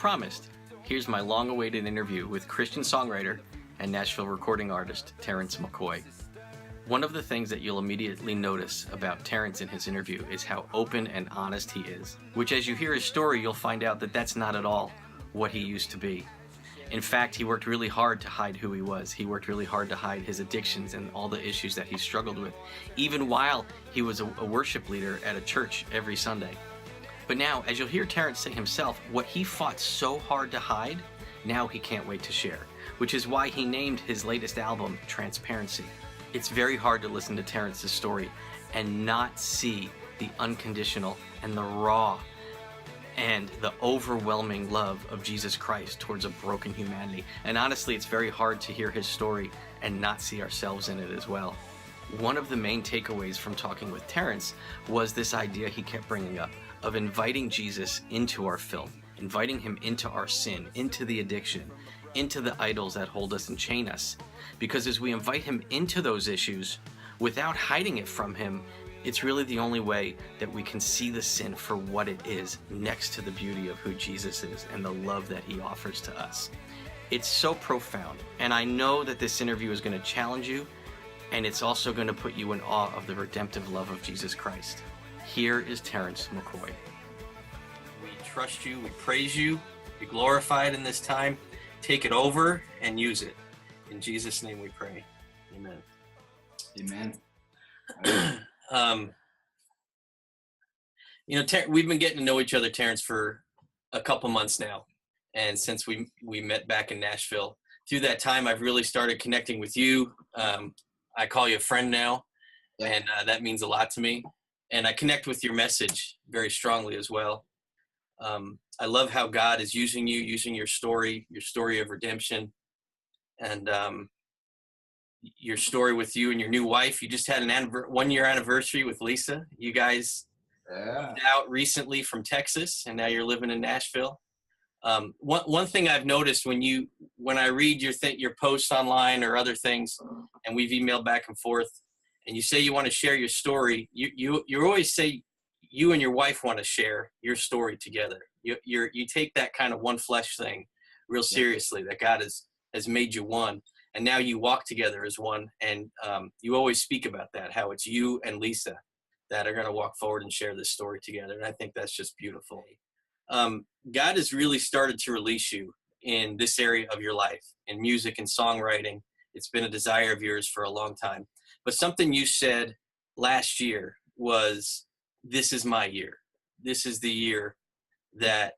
promised, here's my long-awaited interview with Christian songwriter and Nashville recording artist Terrance McCoy. One of the things that you'll immediately notice about Terrance in his interview is how open and honest he is, which as you hear his story, you'll find out that that's not at all what he used to be. In fact, he worked really hard to hide who he was. He worked really hard to hide his addictions and all the issues that he struggled with, even while he was a worship leader at a church every Sunday. But now, as you'll hear Terrance say himself, what he fought so hard to hide, now he can't wait to share, which is why he named his latest album Transparency. It's very hard to listen to Terrance's story and not see the unconditional and the raw and the overwhelming love of Jesus Christ towards a broken humanity. And honestly, it's very hard to hear his story and not see ourselves in it as well. One of the main takeaways from talking with Terrance was this idea he kept bringing up of inviting Jesus into our filth, inviting him into our sin, into the addiction, into the idols that hold us and chain us. Because as we invite him into those issues, without hiding it from him, it's really the only way that we can see the sin for what it is, next to the beauty of who Jesus is and the love that he offers to us. It's so profound, and I know that this interview is going to challenge you, and it's also going to put you in awe of the redemptive love of Jesus Christ. Here is Terrance McCoy. We trust you, we praise you, be glorified in this time. Take it over and use it. In Jesus' name we pray. Amen. Amen. We've been getting to know each other, Terrance, for a couple months now. And since we met back in Nashville, through that time, I've really started connecting with you. I call you a friend now, and that means a lot to me. And I connect with your message very strongly as well. I love how God is using you, using your story of redemption, and your story with you and your new wife. You just had an 1-year anniversary with Lisa. You guys moved out recently from Texas, and now you're living in Nashville. One thing I've noticed when I read your posts online or other things, and we've emailed back and forth, and you say you want to share your story, you always say you and your wife want to share your story together. You take that kind of one flesh thing real seriously, that God has made you one, and now you walk together as one, and you always speak about that, how it's you and Lisa that are going to walk forward and share this story together, and I think that's just beautiful. God has really started to release you in this area of your life, in music and songwriting. It's been a desire of yours for a long time. But something you said last year was, this is my year. This is the year that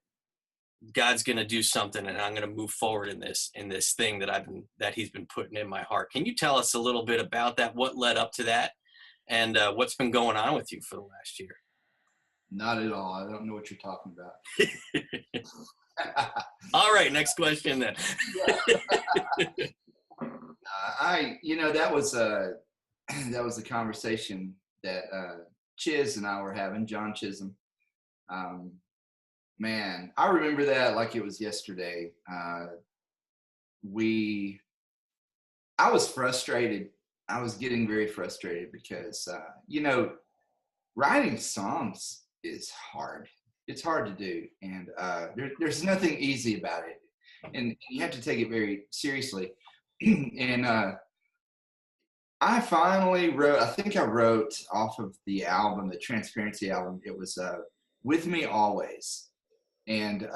God's going to do something, and I'm going to move forward in this thing that he's been putting in my heart. Can you tell us a little bit about that? What led up to that, and what's been going on with you for the last year? Not at all. I don't know what you're talking about. All right, next question then. That was a conversation that Chiz and I were having, John Chisholm. Man, I remember that like it was yesterday. I was frustrated. I was getting very frustrated because, writing songs is hard. It's hard to do. And there's nothing easy about it. And you have to take it very seriously. And I finally wrote, I think I wrote off of the album, the Transparency album, it was With Me Always. And,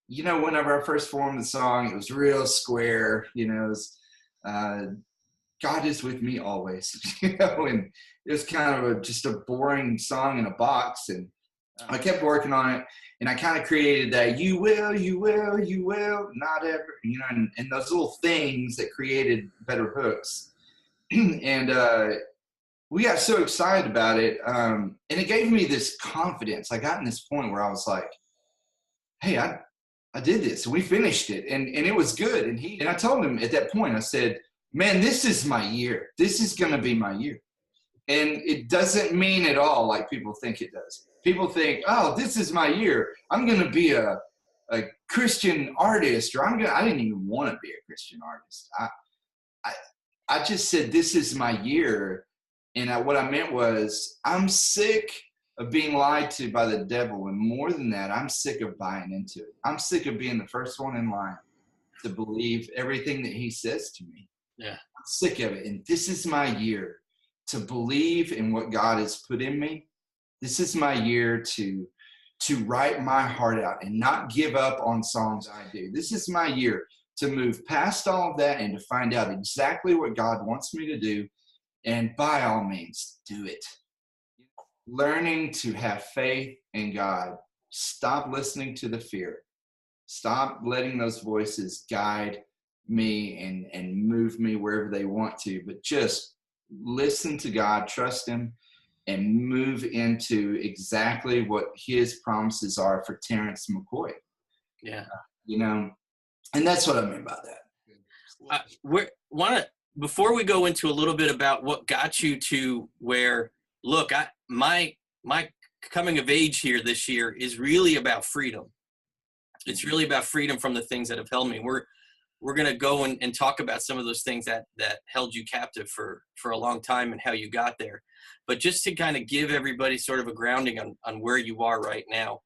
whenever I first formed the song, it was real square, it was, God is with me always, and it was kind of just a boring song in a box. And I kept working on it, and I kind of created that, you will, not ever, and those little things that created better hooks. And we got so excited about it, and it gave me this confidence. I got in this point where I was like, hey, I did this. We finished it, and it was good. And I told him at that point, I said, man, this is my year. This is going to be my year. And it doesn't mean at all like people think it does. People think, oh, this is my year. I'm going to be a Christian artist, or I didn't even want to be a Christian artist. I just said, this is my year. And what I meant was, I'm sick of being lied to by the devil. And more than that, I'm sick of buying into it. I'm sick of being the first one in line to believe everything that he says to me. Yeah. I'm sick of it. And this is my year to believe in what God has put in me. This is my year to write my heart out and not give up on songs I do. This is my year to move past all of that and to find out exactly what God wants me to do. And by all means, do it. Learning to have faith in God. Stop listening to the fear. Stop letting those voices guide me and move me wherever they want to, but just listen to God, trust him, and move into exactly what his promises are for Terrance McCoy. Yeah. And that's what I mean by that. Before we go into a little bit about what got you to where, look, my coming of age here this year is really about freedom. It's really about freedom from the things that have held me. We're going to go and talk about some of those things that held you captive for a long time and how you got there. But just to kind of give everybody sort of a grounding on where you are right now.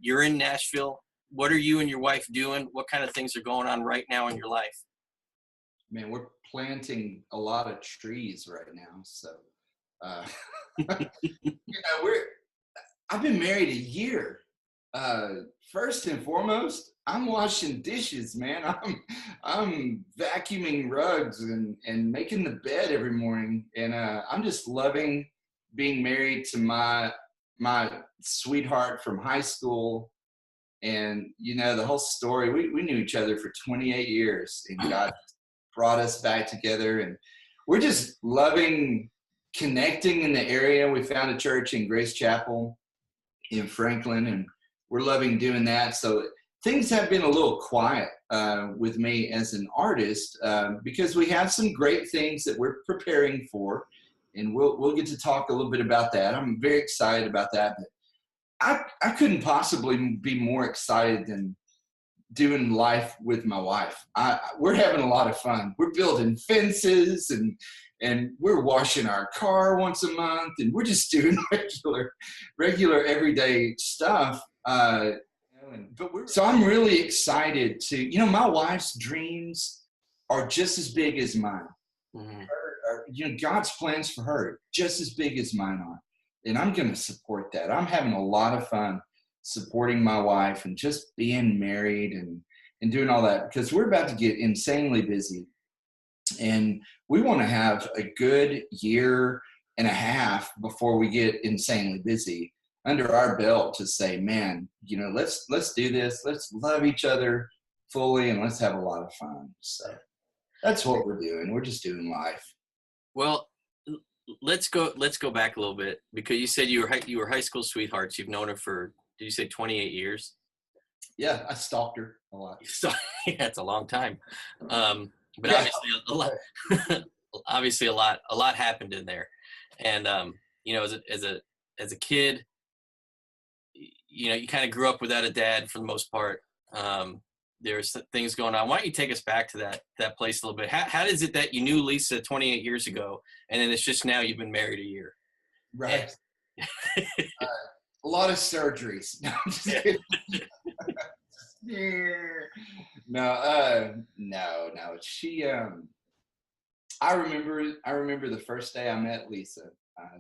You're in Nashville. What are you and your wife doing? What kind of things are going on right now in your life? Man, we're planting a lot of trees right now. So, I've been married a year. First and foremost, I'm washing dishes, man. I'm vacuuming rugs and making the bed every morning. And I'm just loving being married to my sweetheart from high school. And, the whole story, we knew each other for 28 years, and God brought us back together. And we're just loving connecting in the area. We found a church in Grace Chapel in Franklin, and we're loving doing that. So things have been a little quiet with me as an artist because we have some great things that we're preparing for, and we'll get to talk a little bit about that. I'm very excited about that. But I couldn't possibly be more excited than doing life with my wife. We're having a lot of fun. We're building fences and we're washing our car once a month, and we're just doing regular everyday stuff. So I'm really excited to, my wife's dreams are just as big as mine. Mm-hmm. God's plans for her just as big as mine are. And I'm going to support that. I'm having a lot of fun supporting my wife and just being married and doing all that, because we're about to get insanely busy. And we want to have a good year and a half before we get insanely busy under our belt to say, man, let's do this. Let's love each other fully and let's have a lot of fun. So that's what we're doing. We're just doing life. Well, let's go back a little bit, because you said you were high school sweethearts. You've known her for, did you say 28 years? Yeah, I stalked her a lot. Yeah, it's a long time. But yeah. Obviously a lot happened in there. And as a kid, you kind of grew up without a dad for the most part. There's things going on. Why don't you take us back to that place a little bit? How is it that you knew Lisa 28 years ago, and then it's just now you've been married a year? Right. A lot of surgeries. No, I'm just kidding. No. She, I remember the first day I met Lisa. I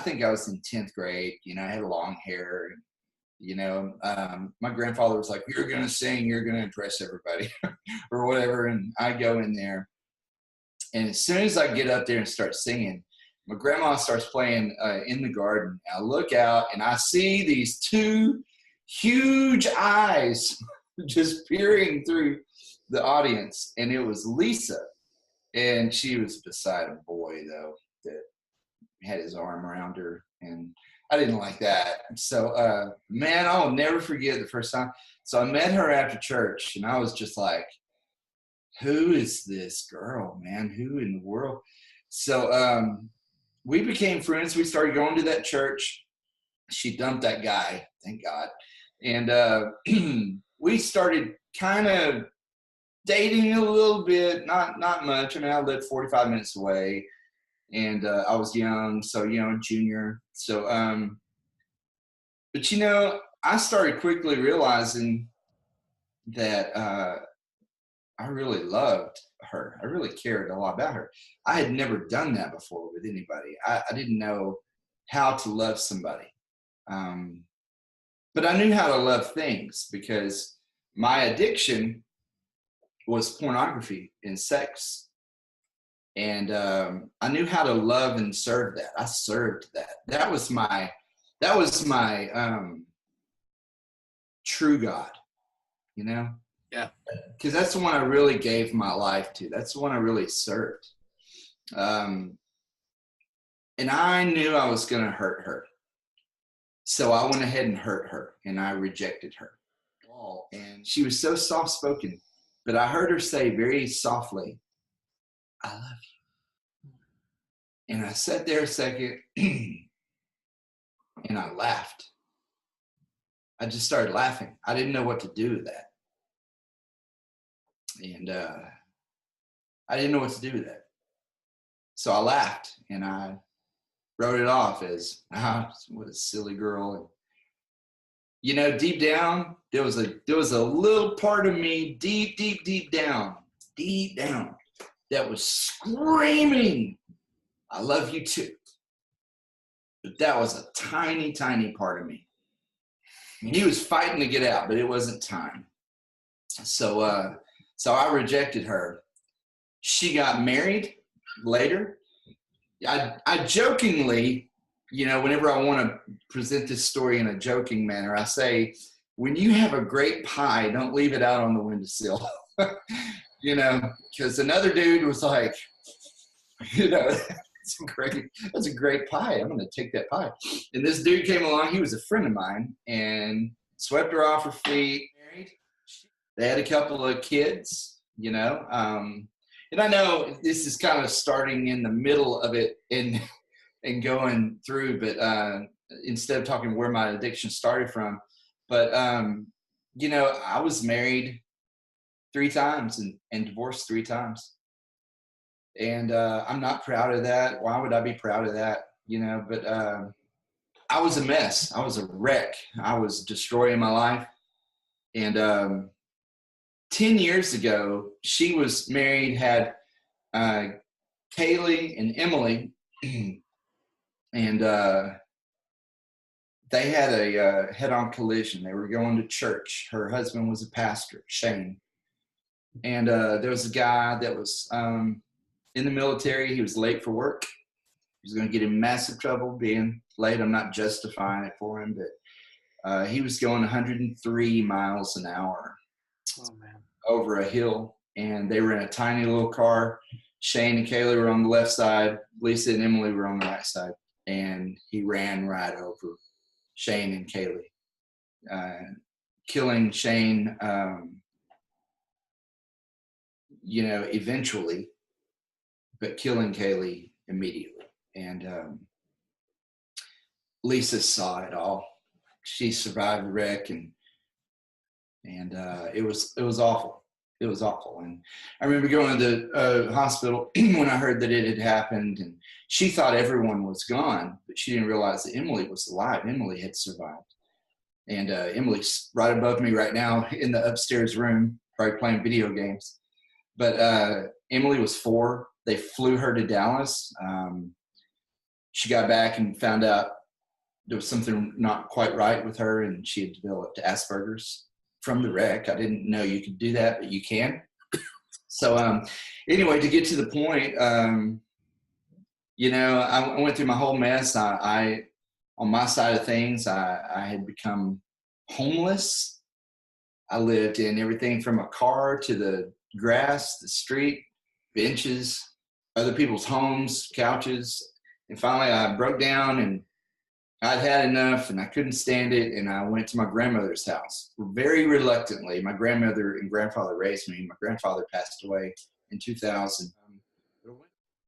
think I was in 10th grade. I had long hair. My grandfather was like, "You're gonna sing. You're gonna impress everybody," or whatever. And I go in there, and as soon as I get up there and start singing, my grandma starts playing in the garden. I look out and I see these two huge eyes just peering through the audience, and it was Lisa. And she was beside a boy, though, that had his arm around her, and I didn't like that. So, man, I'll never forget the first time. So I met her after church, and I was just like, who is this girl, man? Who in the world? So we became friends. We started going to that church. She dumped that guy, thank God. And we started kind of dating a little bit, not much. I mean, I lived 45 minutes away. And I was young, so, junior. So, but, I started quickly realizing that I really loved her. I really cared a lot about her. I had never done that before with anybody. I didn't know how to love somebody. But I knew how to love things because my addiction was pornography and sex. And I knew how to love and serve that. I served that. That was my true God, Yeah. because that's the one I really gave my life to. That's the one I really served. And I knew I was going to hurt her. So I went ahead and hurt her, and I rejected her. And she was so soft-spoken, but I heard her say very softly, "I love you." And I sat there a second, and I laughed. I just started laughing. I didn't know what to do with that. And I didn't know what to do with that. So I laughed, and I wrote it off as, what a silly girl. And, deep down, there was a little part of me, deep down, that was screaming, "I love you too." But that was a tiny, tiny part of me. And he was fighting to get out, but it wasn't time. So I rejected her. She got married later. I jokingly, whenever I want to present this story in a joking manner, I say, when you have a great pie, don't leave it out on the windowsill. Because another dude was like, that's a great pie. I'm going to take that pie. And this dude came along. He was a friend of mine and swept her off her feet. They had a couple of kids, and I know this is kind of starting in the middle of it and going through, but instead of talking where my addiction started from, but I was married 3 times and divorced 3 times. And I'm not proud of that. Why would I be proud of that? But I was a mess. I was a wreck. I was destroying my life. And 10 years ago, she was married, had Kaylee and Emily, and they had a head-on collision. They were going to church. Her husband was a pastor, Shane. And there was a guy that was in the military. He was late for work. He was going to get in massive trouble being late. I'm not justifying it for him, but he was going 103 miles an hour over a hill. And they were in a tiny little car. Shane and Kaylee were on the left side. Lisa and Emily were on the right side. And he ran right over Shane and Kaylee, killing Shane, eventually, but killing Kaylee immediately. And Lisa saw it all. She survived the wreck, and it was awful. It was awful. And I remember going to the hospital when I heard that it had happened, and she thought everyone was gone, but she didn't realize that Emily was alive. Emily had survived. And Emily's right above me right now in the upstairs room, probably playing video games. But Emily was 4. They flew her to Dallas. She got back and found out there was something not quite right with her, and she had developed Asperger's from the wreck. I didn't know you could do that, but you can. So anyway, to get to the point, I went through my whole mess. I on my side of things, I had become homeless. I lived in everything from a car to the grass, the street, benches, other people's homes, couches. And finally I broke down, and I'd had enough, and I couldn't stand it. And I went to my grandmother's house very reluctantly. My grandmother and grandfather raised me. My grandfather passed away in 2000.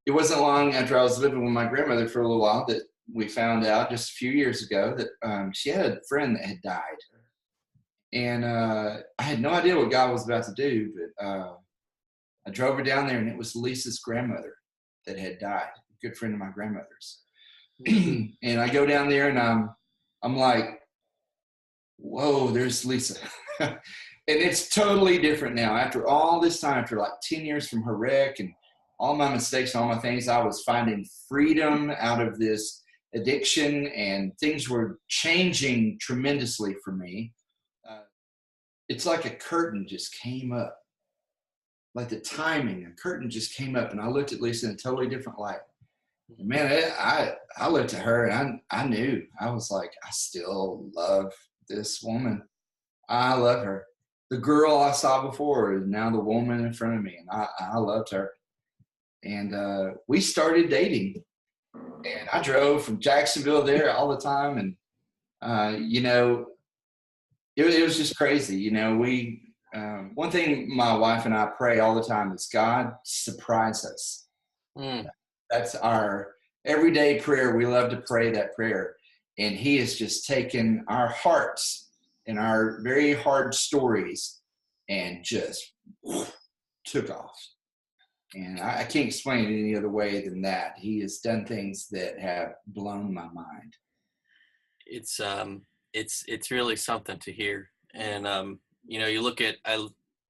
It wasn't long after I was living with my grandmother for a little while that we found out just a few years ago that she had a friend that had died. And I had no idea what God was about to do, but I drove her down there, and it was Lisa's grandmother that had died. good friend of my grandmother's. And I go down there and I'm like, whoa, there's Lisa. And it's totally different now. After all this time, after like 10 years from her wreck and all my mistakes and all my things, I was finding freedom out of this addiction, and things were changing tremendously for me. It's like a curtain just came up. Like the timing, a curtain just came up, and I looked at Lisa in a totally different light. And man, I looked at her and I knew. I was like, I still love this woman. I love her. The girl I saw before is now the woman in front of me, and I loved her. And we started dating. And I drove from Jacksonville there all the time, and you know, it was just crazy. You know, one thing my wife and I pray all the time is God surprise us. That's our everyday prayer. We love to pray that prayer. And he has just taken our hearts and our very hard stories and just took off. And I can't explain it any other way than that. He has done things that have blown my mind. It's really something to hear. And you know, you look at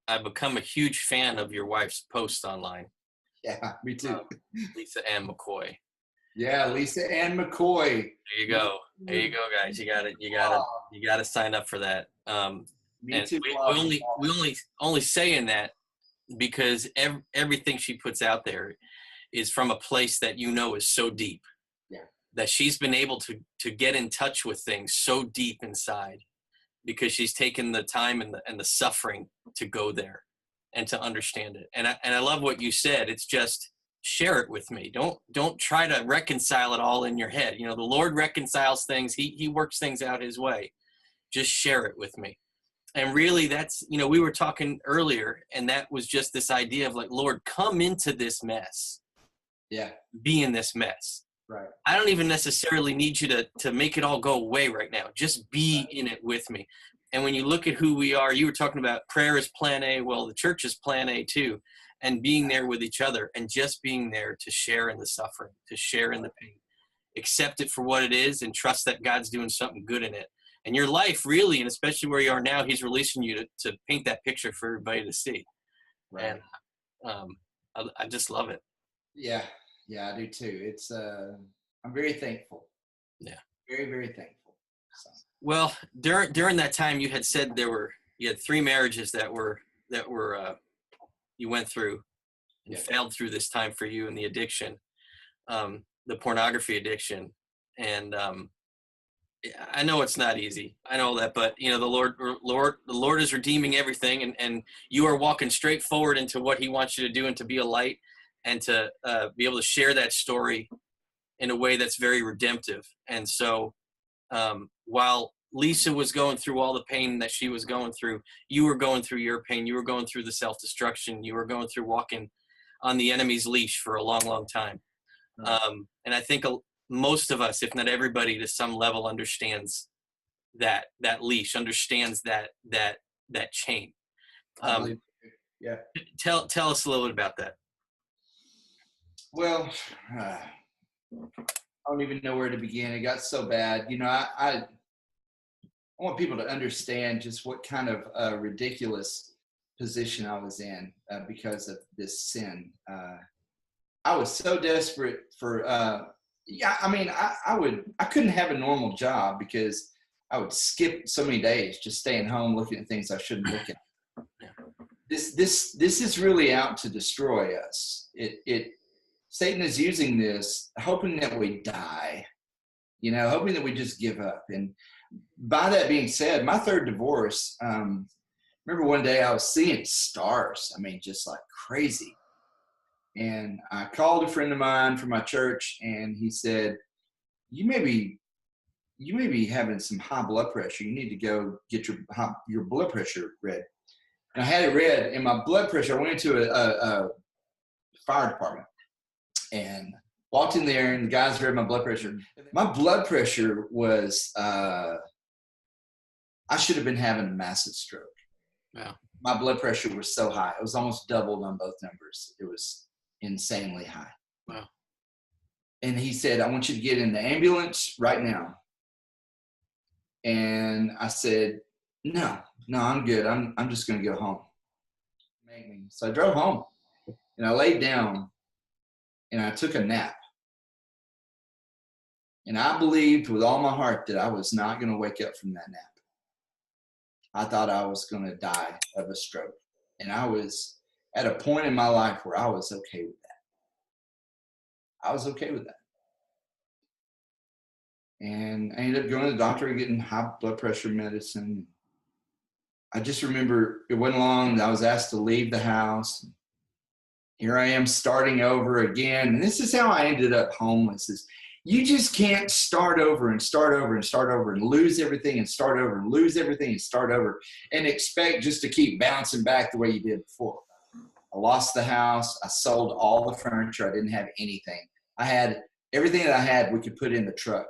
I've become a huge fan of your wife's posts online. Yeah, me too. Lisa Ann McCoy. Yeah, Lisa Ann McCoy. There you go. There you go, guys. You gotta sign up for that. Me too. We only saying that because everything she puts out there is from a place that you know is so deep. Yeah. That she's been able to get in touch with things so deep inside because she's taken the time and the suffering to go there and to understand it. And I love what you said. It's just share it with me. Don't try to reconcile it all in your head. You know, the Lord reconciles things. He works things out his way. Just share it with me. And really that's, you know, we were talking earlier, and that was just this idea of like, Lord, come into this mess. Yeah. Be in this mess. Right. I don't even necessarily need you to make it all go away right now. Just be in it with me. And when you look at who we are, you were talking about prayer is plan A. Well, the church is plan A too. And being there with each other and just being there to share in the suffering, to share in the pain, accept it for what it is and trust that God's doing something good in it. And your life really, and especially where you are now, he's releasing you to paint that picture for everybody to see. Right. And I just love it. Yeah. Yeah, I do too. It's, I'm very thankful. Yeah. Very, very thankful. So. Well, during that time you had said you had 3 marriages that were you went through and failed through this time for you, and the addiction, the pornography addiction. And I know it's not easy. I know that, but you know, the Lord is redeeming everything, and you are walking straight forward into what he wants you to do and to be a light and to be able to share that story in a way that's very redemptive. And so while Lisa was going through all the pain that she was going through, you were going through your pain. You were going through the self-destruction. You were going through walking on the enemy's leash for a long, long time. And I think most of us, if not everybody, to some level understands that leash, understands that chain. Yeah. Tell us a little bit about that. Well, I don't even know where to begin. It got so bad. You know, I want people to understand just what kind of ridiculous position I was in because of this sin. I was so desperate for, I couldn't have a normal job because I would skip so many days just staying home looking at things I shouldn't look at. This is really out to destroy us. Satan is using this, hoping that we die, you know, hoping that we just give up. And by that being said, my 3rd divorce, remember one day I was seeing stars. I mean, just like crazy. And I called a friend of mine from my church, and he said, you may be having some high blood pressure. You need to go get your blood pressure read. And I had it read, and my blood pressure, I went into a fire department and walked in there, and the guys read my blood pressure. My blood pressure was, I should have been having a massive stroke. Wow. My blood pressure was so high. It was almost doubled on both numbers. It was insanely high. Wow. And he said, I want you to get in the ambulance right now. And I said, no, I'm good. I'm just going to go home. So I drove home and I laid down and I took a nap. And I believed with all my heart that I was not going to wake up from that nap. I thought I was going to die of a stroke. And I was at a point in my life where I was okay with that. I was okay with that. And I ended up going to the doctor and getting high blood pressure medicine. I just remember it wasn't long. I was asked to leave the house. Here I am starting over again. And this is how I ended up homeless. Is you just can't start over and start over and start over and lose everything and start over and lose everything and start over and expect just to keep bouncing back the way you did before. I lost the house. I sold all the furniture. I didn't have anything. I had everything that I had we could put in the truck,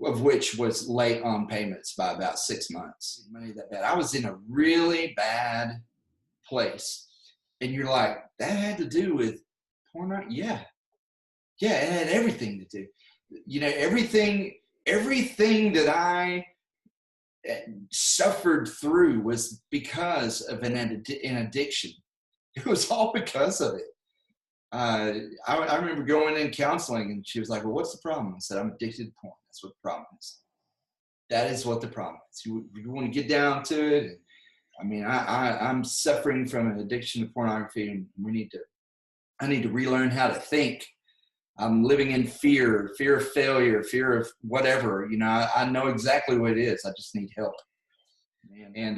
of which was late on payments by about 6 months. Money that bad. I was in a really bad place. And you're like, that had to do with porn? Yeah. Yeah, it had everything to do. You know, everything that I suffered through was because of an addiction. It was all because of it. I remember going in counseling and she was like, well, what's the problem? I said, I'm addicted to porn. That's what the problem is. That is what the problem is. You want to get down to it. I mean, I'm suffering from an addiction to pornography, and I need to relearn how to think. I'm living in fear of failure, fear of whatever. You know, I know exactly what it is. I just need help. And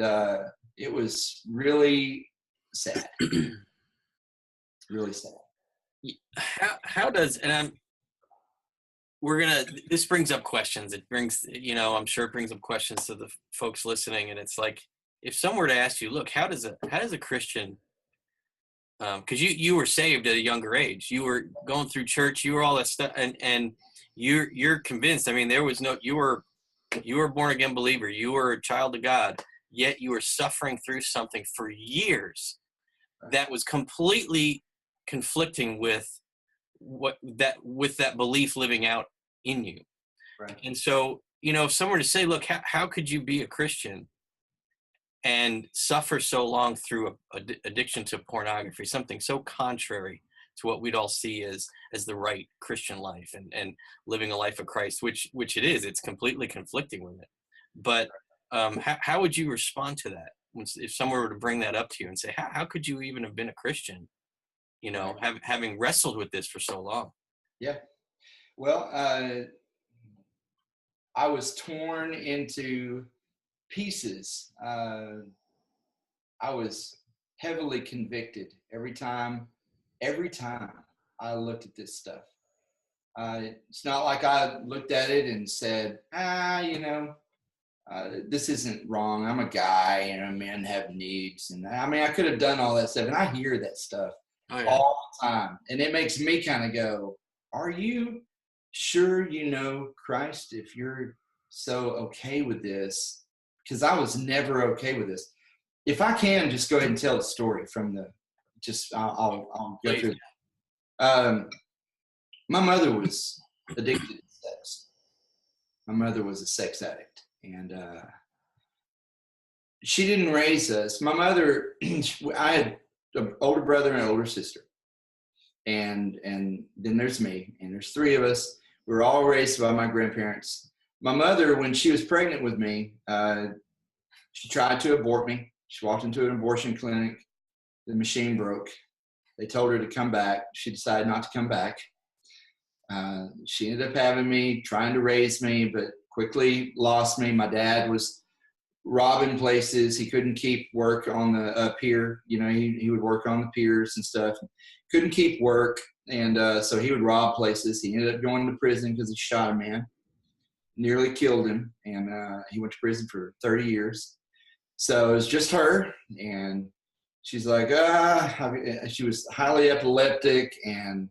it was really sad. Really sad. How does, and this brings up questions. It brings, I'm sure it brings up questions to the folks listening. And it's like, if someone were to ask you, look, how does a Christian, because you were saved at a younger age, you were going through church, you were all that stuff, and you're convinced. I mean, you were a born again believer, you were a child of God, yet you were suffering through something for years that was completely conflicting with that belief living out in you. Right. And so, if someone were to say, look, how could you be a Christian and suffer so long through addiction to pornography, something so contrary to what we'd all see as the right Christian life and living a life of Christ, which it is. It's completely conflicting with it. But how would you respond to that if someone were to bring that up to you and say, how could you even have been a Christian, having wrestled with this for so long? Yeah. Well, I was torn into pieces. I was heavily convicted every time I looked at this stuff. It's not like I looked at it and said, this isn't wrong. I'm a guy and men have needs. And I mean, I could have done all that stuff. And I hear that stuff all the time. And it makes me kind of go, are you sure you know Christ if you're so okay with this? Because I was never okay with this. If I can just go ahead and tell a story from I'll go through. My mother was addicted to sex. My mother was a sex addict, and she didn't raise us. My mother, I had an older brother and an older sister, and then there's me, and there's three of us. We were all raised by my grandparents. My mother, when she was pregnant with me, she tried to abort me. She walked into an abortion clinic. The machine broke. They told her to come back. She decided not to come back. She ended up having me, trying to raise me, but quickly lost me. My dad was robbing places. He couldn't keep work on the pier. He would work on the piers and stuff. Couldn't keep work, and so he would rob places. He ended up going to prison because he shot a man, nearly killed him, and he went to prison for 30 years. So it was just her, and she's like, she was highly epileptic, and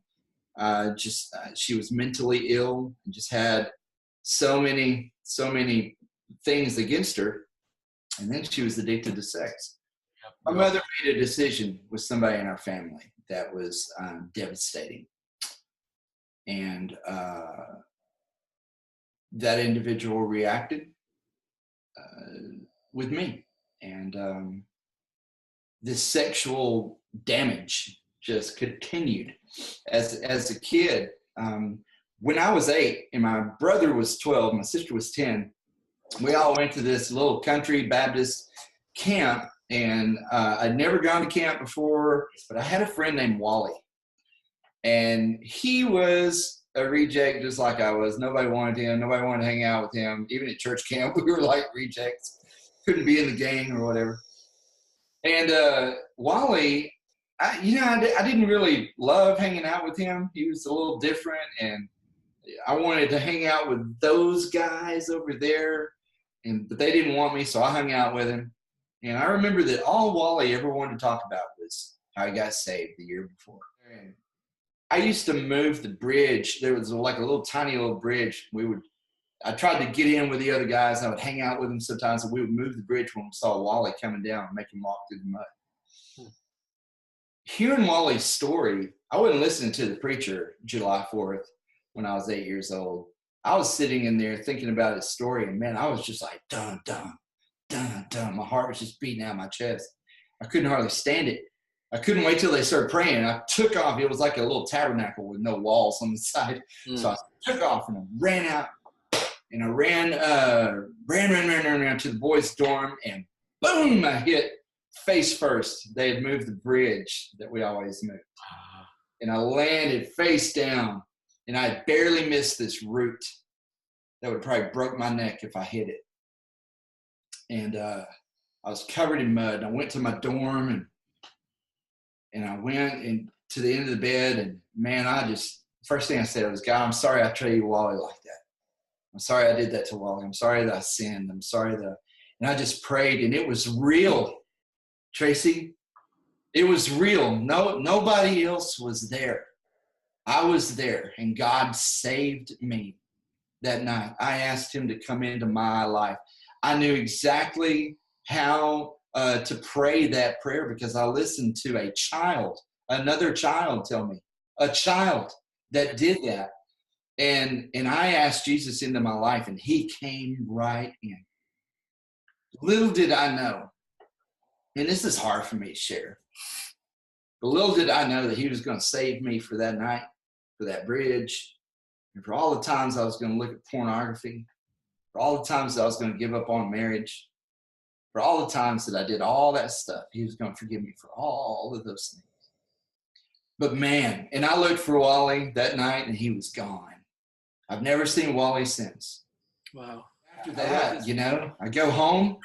she was mentally ill, and just had so many things against her. And then she was addicted to sex. My mother made a decision with somebody in our family that was devastating. And that individual reacted with me. And this sexual damage just continued as a kid. When I was 8 and my brother was 12, my sister was 10, we all went to this little country Baptist camp, and I'd never gone to camp before, but I had a friend named Wally, and he was a reject just like I was. Nobody wanted him. Nobody wanted to hang out with him. Even at church camp, we were like rejects. Couldn't be in the gang or whatever. And Wally, I didn't really love hanging out with him. He was a little different, and I wanted to hang out with those guys over there, but they didn't want me, so I hung out with him. And I remember that all Wally ever wanted to talk about was how he got saved the year before. And I used to move the bridge. There was like a little tiny little bridge. I tried to get in with the other guys. I would hang out with them sometimes, and we would move the bridge when we saw Wally coming down and make him walk through the mud. Hearing Wally's story, I wasn't listening to the preacher July 4th when I was 8 years old. I was sitting in there thinking about his story, and man, I was just like, dun, dun, dun, dun. My heart was just beating out my chest. I couldn't hardly stand it. I couldn't wait till they started praying. I took off. It was like a little tabernacle with no walls on the side. So I took off and I ran out, and I ran to the boys' dorm, and boom, I hit face first. They had moved the bridge that we always moved. And I landed face down, and I barely missed this root that would probably broke my neck if I hit it. And I was covered in mud. And I went to my dorm, and I went to the end of the bed, and man, first thing I said was, God, I'm sorry I treated Wally like that. I'm sorry I did that to Wally. I'm sorry that I sinned. I'm sorry that, and I just prayed, and it was real, Tracy. It was real. Nobody else was there. I was there, and God saved me that night. I asked him to come into my life. I knew exactly how to pray that prayer because I listened to another child tell me, a child that did that. And I asked Jesus into my life, and he came right in. Little did I know, and this is hard for me to share, but little did I know that he was going to save me for that night, for that bridge, and for all the times I was going to look at pornography, for all the times that I was going to give up on marriage, for all the times that I did all that stuff. He was going to forgive me for all of those things. But man, and I looked for Wally that night, and he was gone. I've never seen Wally since. Wow. After that, I go home.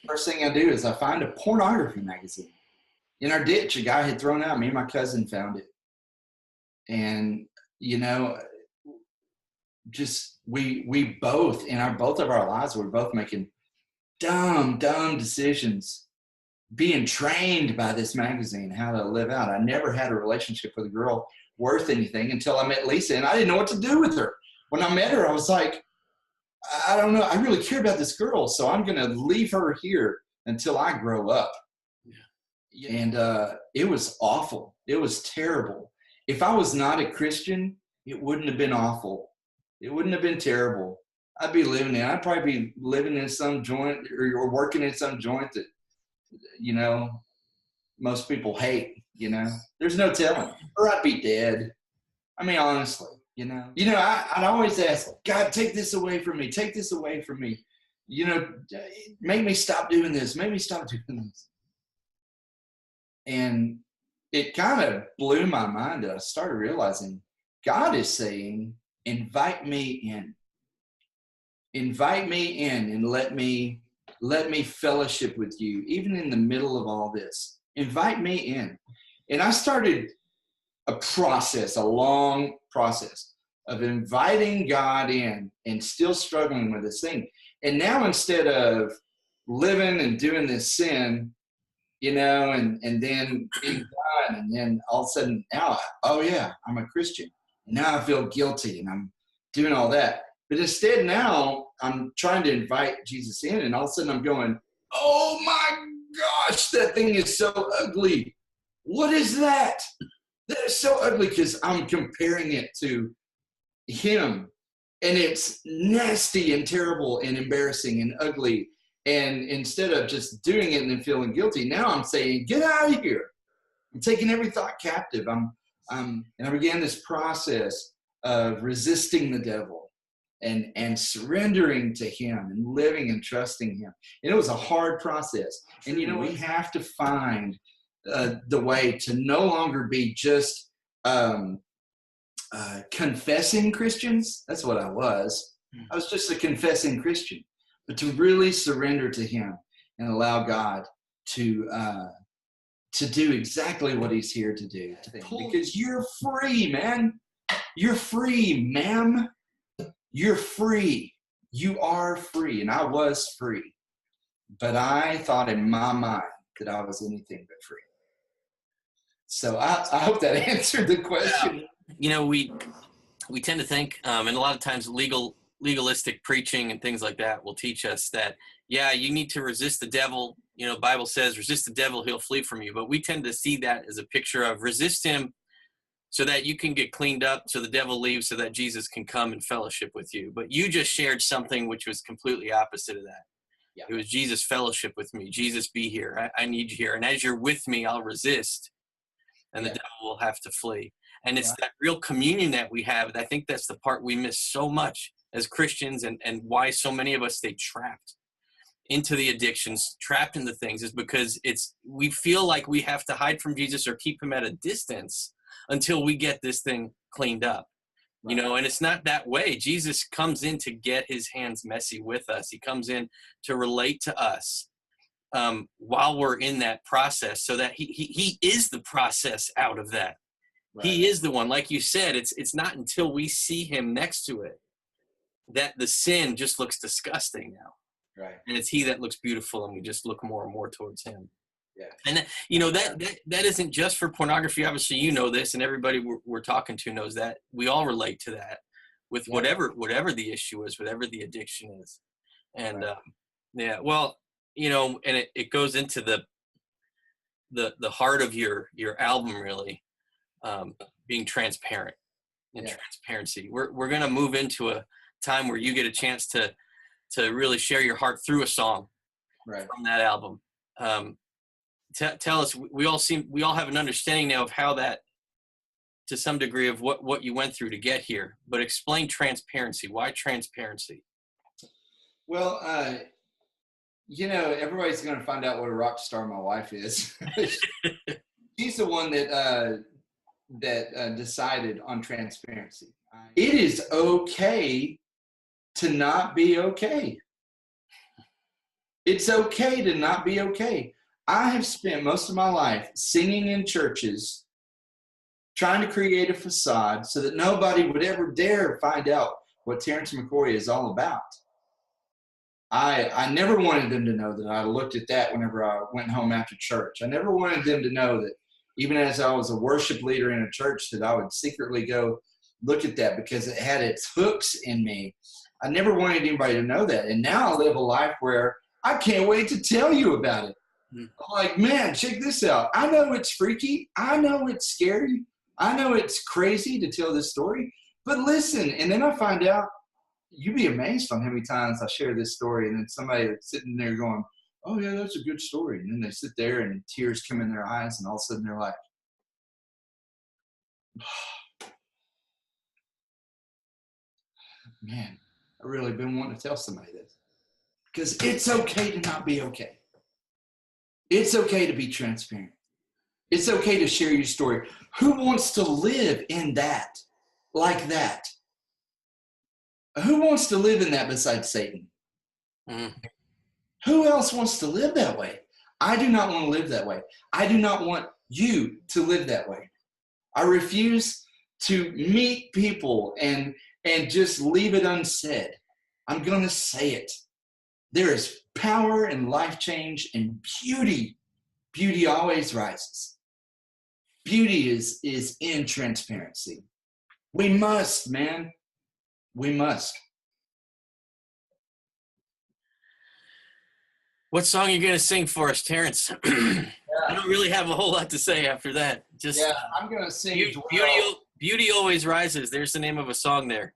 First thing I do is I find a pornography magazine. In our ditch, a guy had thrown out. Me and my cousin found it. And, just we both, in both of our lives, we're both making dumb decisions, being trained by this magazine, how to live out. I never had a relationship with a girl worth anything until I met Lisa, and I didn't know what to do with her. When I met her, I was like, I don't know, I really care about this girl, so I'm going to leave her here until I grow up. Yeah. And it was awful. It was terrible. If I was not a Christian, it wouldn't have been awful. It wouldn't have been terrible. I'd probably be living in some joint or working in some joint that, most people hate, There's no telling. Or I'd be dead. I mean, honestly, I'd always ask, God, take this away from me. Take this away from me. Make me stop doing this. Make me stop doing this. And it kind of blew my mind that I started realizing God is saying, invite me in. Invite me in and let me fellowship with you, even in the middle of all this. Invite me in. And I started a long process of inviting God in and still struggling with this thing. And now instead of living and doing this sin, and then being God, and then all of a sudden now, I'm a Christian. And now I feel guilty and I'm doing all that. But instead now I'm trying to invite Jesus in, and all of a sudden I'm going, oh my gosh, that thing is so ugly. What is that? that is so ugly because I'm comparing it to him. And it's nasty and terrible and embarrassing and ugly. And instead of just doing it and then feeling guilty, now I'm saying, get out of here. I'm taking every thought captive. And I began this process of resisting the devil and surrendering to him and living and trusting him. And it was a hard process. And, we have to find the way to no longer be just confessing Christians. That's what I was. I was just a confessing Christian. But to really surrender to him and allow God to do exactly what he's here to do. Because you're free, man. You're free, ma'am. You're free. You are free. And I was free. But I thought in my mind that I was anything but free. So I hope that answered the question. We tend to think, and a lot of times legalistic preaching and things like that will teach us that, you need to resist the devil. Bible says, resist the devil, he'll flee from you. But we tend to see that as a picture of resist him so that you can get cleaned up, so the devil leaves, so that Jesus can come and fellowship with you. But you just shared something which was completely opposite of that. Yeah. It was Jesus fellowship with me. Jesus, be here. I need you here. And as you're with me, I'll resist. And the devil will have to flee. And it's that real communion that we have. I think that's the part we miss so much as Christians, and why so many of us stay trapped into the addictions, trapped in the things, is because we feel like we have to hide from Jesus or keep him at a distance until we get this thing cleaned up. Right. And it's not that way. Jesus comes in to get his hands messy with us. He comes in to relate to us while we're in that process, so that he is the process out of that. Right. He is the one, like you said, it's not until we see him next to it that the sin just looks disgusting now. Right. And it's he that looks beautiful, and we just look more and more towards him. Yeah. And that isn't just for pornography. Obviously, this, and everybody we're talking to knows that. We all relate to that with whatever the issue is, whatever the addiction is. And and it goes into the heart of your album, really, being transparent and transparency. We're going to move into a time where you get a chance to really share your heart through a song from that album. Tell us, we all have an understanding now of how that, to some degree, of what you went through to get here, but explain transparency. Why transparency? Well, everybody's going to find out what a rock star my wife is. She's the one that decided on transparency. It is okay to not be okay. It's okay to not be okay. I have spent most of my life singing in churches, trying to create a facade so that nobody would ever dare find out what Terrance McCoy is all about. I never wanted them to know that I looked at that whenever I went home after church. I never wanted them to know that even as I was a worship leader in a church, that I would secretly go look at that because it had its hooks in me. I never wanted anybody to know that. And now I live a life where I can't wait to tell you about it. I'm like, man, check this out. I know it's freaky. I know it's scary. I know it's crazy to tell this story. But listen, and then I find out, you'd be amazed on how many times I share this story, and then somebody that's sitting there going, oh, yeah, that's a good story. And then they sit there and tears come in their eyes, and all of a sudden they're like, man, I really been wanting to tell somebody this. Because it's okay to not be okay. It's okay to be transparent. It's okay to share your story. Who wants to live in that, like that? Who wants to live in that besides Satan? Mm. Who else wants to live that way? I do not want to live that way. I do not want you to live that way. I refuse to meet people and just leave it unsaid. I'm going to say it. There is power and life change and beauty. Beauty always rises. Beauty is in transparency. We must, man. We must. What song are you going to sing for us, Terrance? I don't really have a whole lot to say after that. Just Yeah, I'm gonna sing beauty always rises. There's the name of a song there.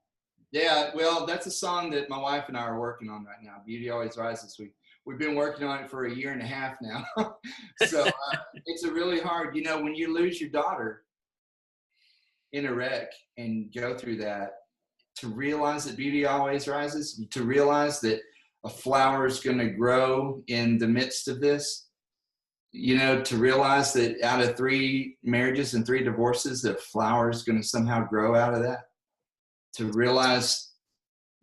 Yeah, well, that's a song that my wife and I are working on right now. Beauty Always Rises. We've been working on it for a year and a half now. So it's a really hard, when you lose your daughter in a wreck and go through that, to realize that beauty always rises, to realize that a flower is going to grow in the midst of this, to realize that out of 3 marriages and 3 divorces, that a flower is going to somehow grow out of that. To realize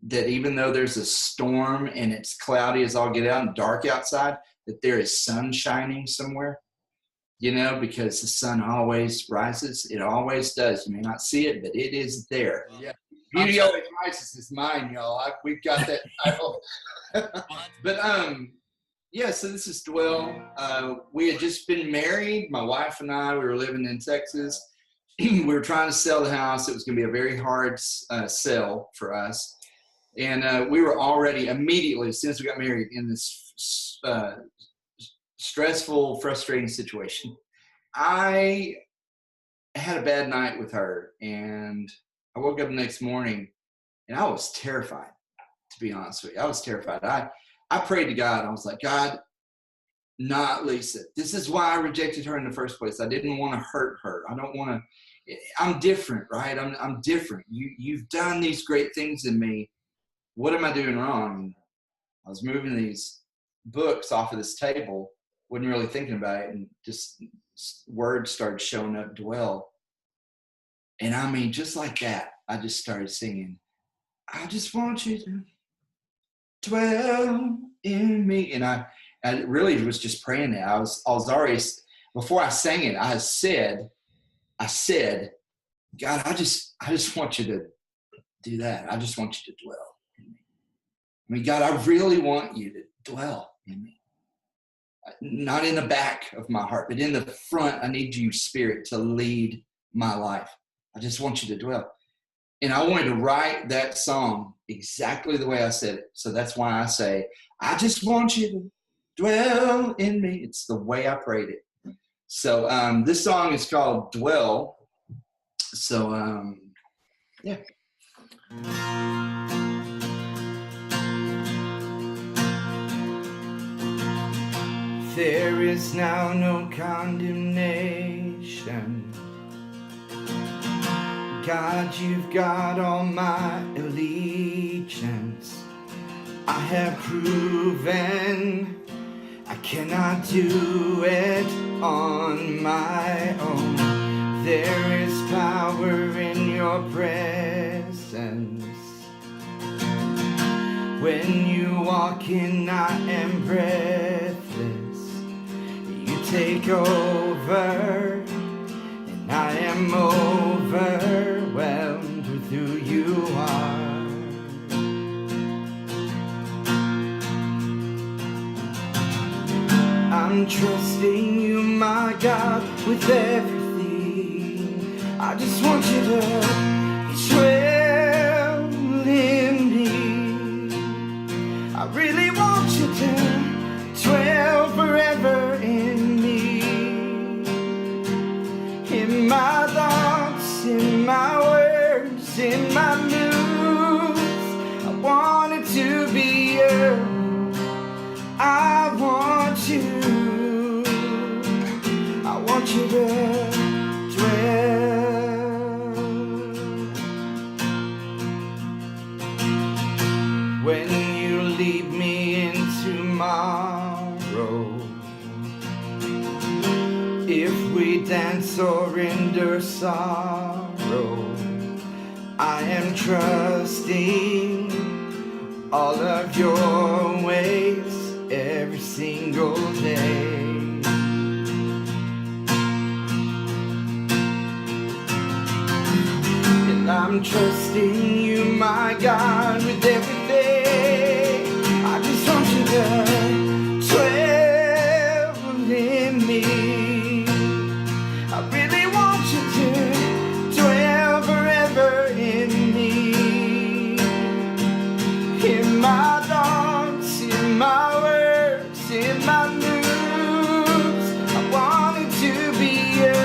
that even though there's a storm and it's cloudy as all get out and dark outside, that there is sun shining somewhere, because the sun always rises. It always does. You may not see it, but it is there. Yeah. Beauty Always Rises is mine, y'all. We've got that title. But yeah, so this is Dwell. We had just been married. My wife and I, we were living in Texas. We were trying to sell the house. It was going to be a very hard sell for us. And we were already immediately, as soon as we got married, in this stressful, frustrating situation. I had a bad night with her, and I woke up the next morning, and I was terrified, to be honest with you. I was terrified. I prayed to God. I was like, God, not Lisa. This is why I rejected her in the first place. I didn't want to hurt her. I don't want to. I'm different, right? I'm different. You've done these great things in me. What am I doing wrong? And I was moving these books off of this table, wasn't really thinking about it, and just words started showing up, Dwell. And I mean, just like that, I just started singing, I just want you to dwell in me. And I really was just praying that. I was already, before I sang it, I said, God, I just want you to do that. I just want you to dwell in me. I mean, God, I really want you to dwell in me. Not in the back of my heart, but in the front. I need you, Spirit, to lead my life. I just want you to dwell. And I wanted to write that song exactly the way I said it. So that's why I say, I just want you to dwell in me. It's the way I prayed it. So this song is called Dwell. So, yeah. There is now no condemnation. God, you've got all my allegiance. I have proven I cannot do it on my own. There is power in your presence. When you walk in, I am breathless. You take over, and I am overwhelmed with who you are. I'm trusting you, my God, with everything. I just want you to dwell in me. I really want you to dwell forever in me. In my thoughts, in my words, in my moods, I want it to be you. I want you to dwell. When you lead me in tomorrow, if we dance or endure sorrow, I am trusting all of your ways every single day. And I'm trusting you, my God, with everything. I just want you to dwell in me. I really want you to dwell forever in me. In my thoughts, in my words, in my moods, I want it to be you.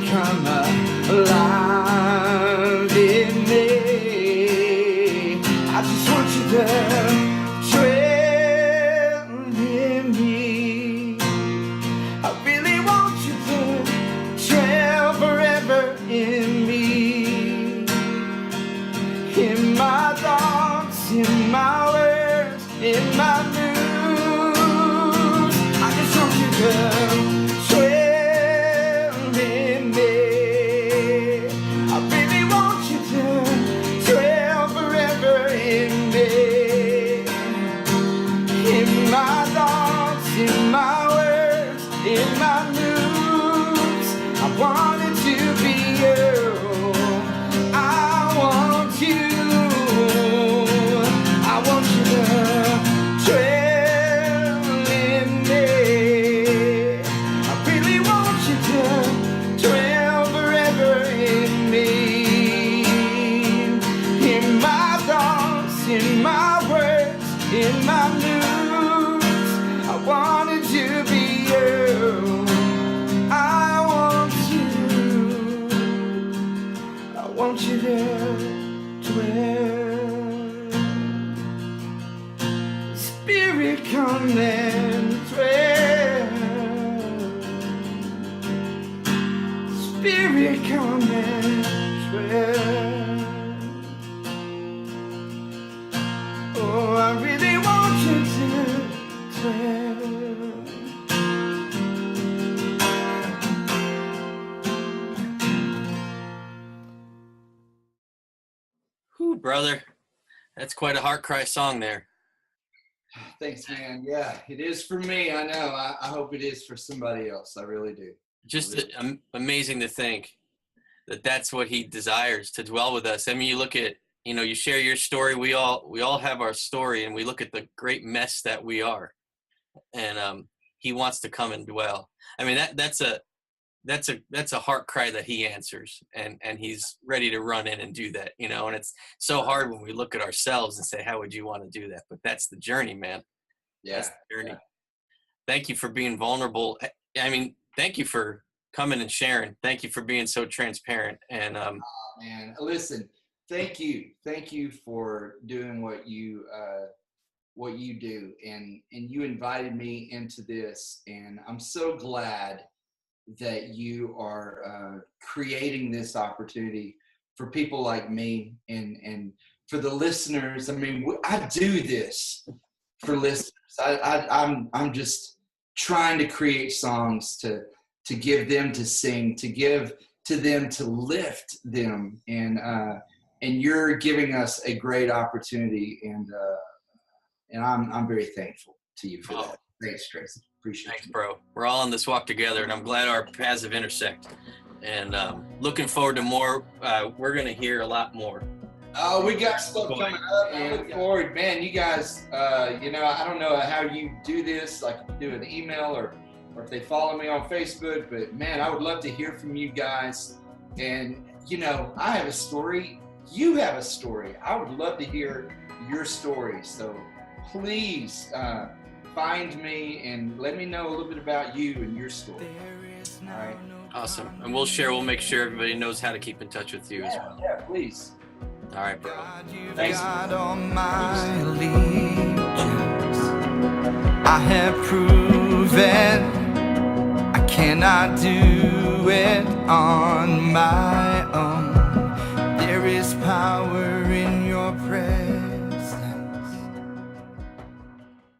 come alive in me. I just want you to dwell in me. I really want you to dwell forever in me. In my thoughts, in my words, in my moods, I just want you to dwell in me. I really want you to dwell forever in me. In my thoughts, in my words, in my moods, I wanted to be you. I want you. I want you to dwell in me. I really want you to dwell forever in me. In my thoughts, in my words, in my moods, I wanted to be you. I want you to dwell. Spirit, come and dwell. Spirit, come and dwell. Oh, I really want you to dwell. Whew, brother. That's quite a heart cry song there. Thanks, man. Yeah, it is for me. I know. I hope it is for somebody else. I really do. Just amazing to think that that's what he desires, to dwell with us. I mean, you look at, you share your story. We all have our story, and we look at the great mess that we are. And he wants to come and dwell. I mean, that's a heart cry that he answers, and he's ready to run in and do that, and it's so hard when we look at ourselves and say, how would you want to do that? But that's the journey, man. Yeah. That's the journey. Yeah. Thank you for being vulnerable. I mean, thank you for coming and sharing. Thank you for being so transparent. And man, listen, thank you for doing what you do, and you invited me into this, and I'm so glad that you are creating this opportunity for people like me and for the listeners. I mean, I do this for listeners. I'm just trying to create songs to give them to sing, to give to them, to lift them, and you're giving us a great opportunity, and I'm very thankful to you for that. Thanks, Tracy. Appreciate Thanks, you. bro. We're all on this walk together, and I'm glad our paths have intersect. And looking forward to more. We're going to hear a lot more. Oh, we got stuff coming up. I look forward. Man, you guys, I don't know how you do this, like if you do an email or if they follow me on Facebook, but man, I would love to hear from you guys. And, I have a story. You have a story. I would love to hear your story. So please find me and let me know a little bit about you and your story. All right. Awesome. And we'll make sure everybody knows how to keep in touch with you as well. Yeah, please. All right, bro. Thanks. God, all my allegiance, I have proven I cannot do it on my own. There is power in your prayer.